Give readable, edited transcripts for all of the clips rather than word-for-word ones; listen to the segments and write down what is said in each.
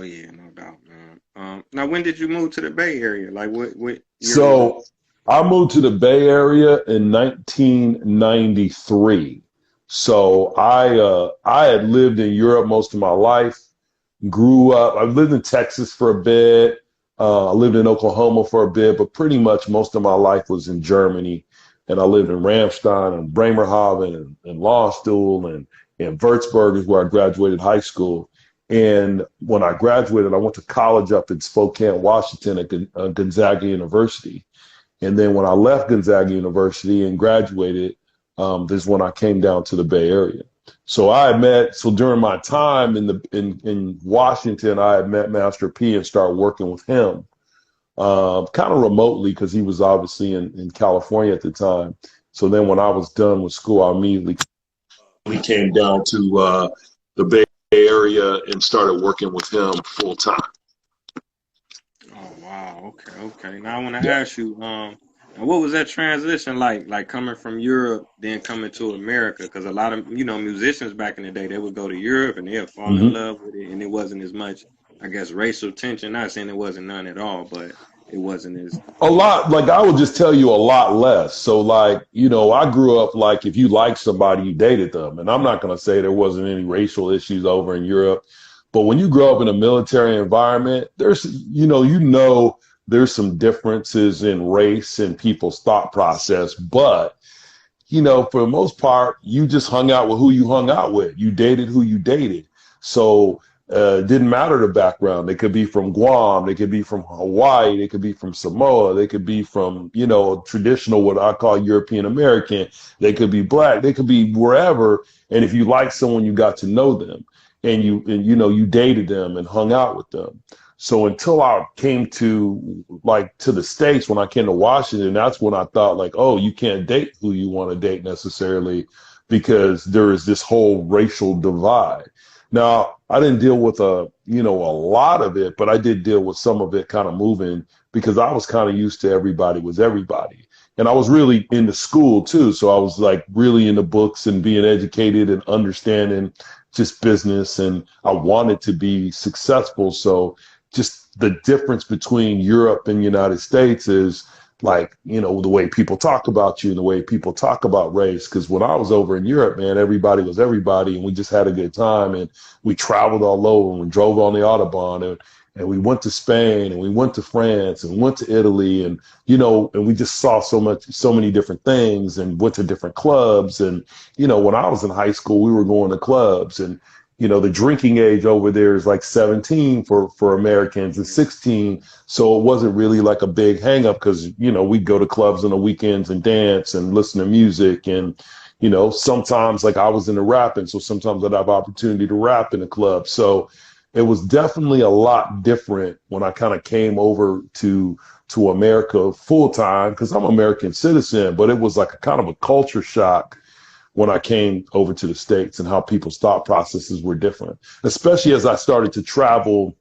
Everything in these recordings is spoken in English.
yeah, no doubt, man. Now when did you move to the Bay Area? Like what year was that? So I moved to the Bay Area in 1993. So I had lived in Europe most of my life. Grew up. I lived in Texas for a bit. I lived in Oklahoma for a bit, but pretty much most of my life was in Germany. And I lived in Ramstein and Bremerhaven and Landstuhl and Würzburg is where I graduated high school. And when I graduated, I went to college up in Spokane, Washington at Gonzaga University. And then when I left Gonzaga University and graduated, this is when I came down to the Bay Area. So during my time in Washington, I had met Master P and started working with him, kind of remotely because he was obviously in California at the time. So then when I was done with school, I immediately we came down to the Bay Area and started working with him full time. Oh wow, okay, okay. Now I want to ask you, and what was that transition like coming from Europe, then coming to America? Because a lot of musicians back in the day, they would go to Europe and they'd fall in Mhm. love with it, and it wasn't as much, I guess, racial tension. Not saying it wasn't none at all, but it wasn't as A lot, like I would just tell you a lot less. So like, I grew up like if you liked somebody, you dated them. And I'm not going to say there wasn't any racial issues over in Europe, but when you grow up in a military environment, there's some differences in race and people's thought process, but for the most part, you just hung out with who you hung out with. You dated who you dated. So it didn't matter the background. They could be from Guam. They could be from Hawaii. They could be from Samoa. They could be from, traditional, what I call European American. They could be black. They could be wherever. And if you liked someone, you got to know them and you dated them and hung out with them. So until I came to the States, when I came to Washington, that's when I thought like, oh, you can't date who you want to date necessarily because there is this whole racial divide. Now, I didn't deal with a lot of it, but I did deal with some of it kind of moving because I was kind of used to everybody was everybody. And I was really into school too. So I was like really into books and being educated and understanding just business. And I wanted to be successful. So just the difference between Europe and the United States is like, the way people talk about you and the way people talk about race. Because when I was over in Europe, man, everybody was everybody and we just had a good time and we traveled all over and we drove on the Autobahn and we went to Spain and we went to France and we went to Italy and we just saw so many different things and went to different clubs. And, when I was in high school, we were going to clubs and the drinking age over there is like 17 for Americans and 16. So it wasn't really like a big hang up because, we'd go to clubs on the weekends and dance and listen to music. And, sometimes like I was into rapping. So sometimes I'd have opportunity to rap in a club. So it was definitely a lot different when I kind of came over to America full time because I'm an American citizen, but it was like a kind of a culture shock when I came over to the States and how people's thought processes were different, especially as I started to travel.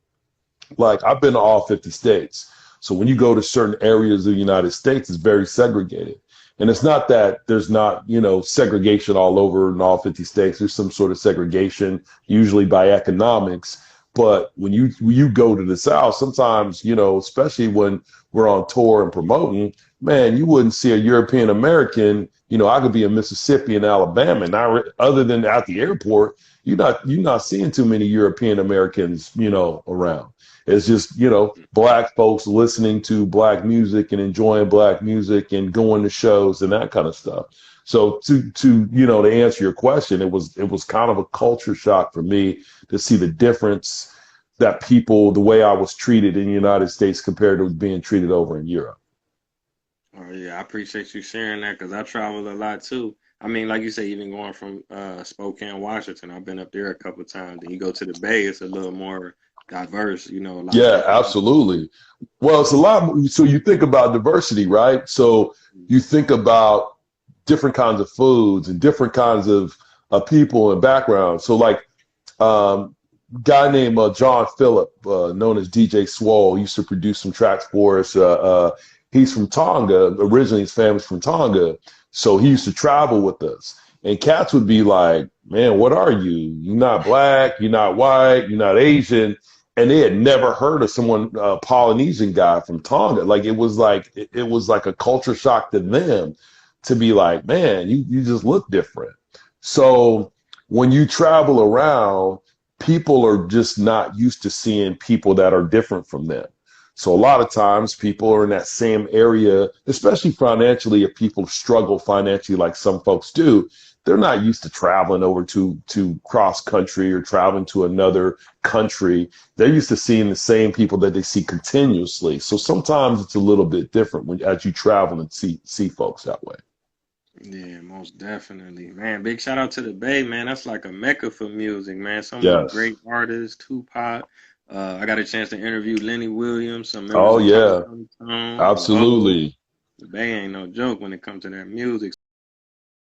Like I've been to all 50 states. So when you go to certain areas of the United States, it's very segregated. And it's not that there's not, segregation all over in all 50 states. There's some sort of segregation, usually by economics. But when you go to the South, sometimes, especially when we're on tour and promoting, man, you wouldn't see a European American. I could be in Mississippi and Alabama, other than at the airport, you're not seeing too many European Americans, around. It's just, black folks listening to black music and enjoying black music and going to shows and that kind of stuff. So to answer your question, it was kind of a culture shock for me to see the difference the way I was treated in the United States compared to being treated over in Europe. Oh yeah, I appreciate you sharing that because I travel a lot too. I mean, like you say, even going from Spokane, Washington, I've been up there a couple of times. Then you go to the Bay, it's a little more diverse, a lot of Yeah, different. absolutely. Well, it's a lot. So you think about diversity, right? So you think about different kinds of foods and different kinds of people and backgrounds. So like guy named John Phillip, known as DJ Swole, used to produce some tracks for us. He's from Tonga. Originally, his family's from Tonga. So he used to travel with us. And cats would be like, man, what are you? You're not black. You're not white. You're not Asian. and they had never heard of someone Polynesian guy from Tonga. Like it was like a culture shock to them to be like, man, you just look different. So when you travel around, people are just not used to seeing people that are different from them. So a lot of times people are in that same area, especially financially, if people struggle financially like some folks do, they're not used to traveling over to cross country or traveling to another country. They're used to seeing the same people that they see continuously. So sometimes it's a little bit different when as you travel and see folks that way. Yeah, most definitely, man. Big shout out to the Bay, man. That's like a mecca for music, man. So many Yes. great artists, Tupac. I got a chance to interview Lenny Williams, some members Oh of Talk yeah, Tone, absolutely. The Bay ain't no joke when it comes to that music.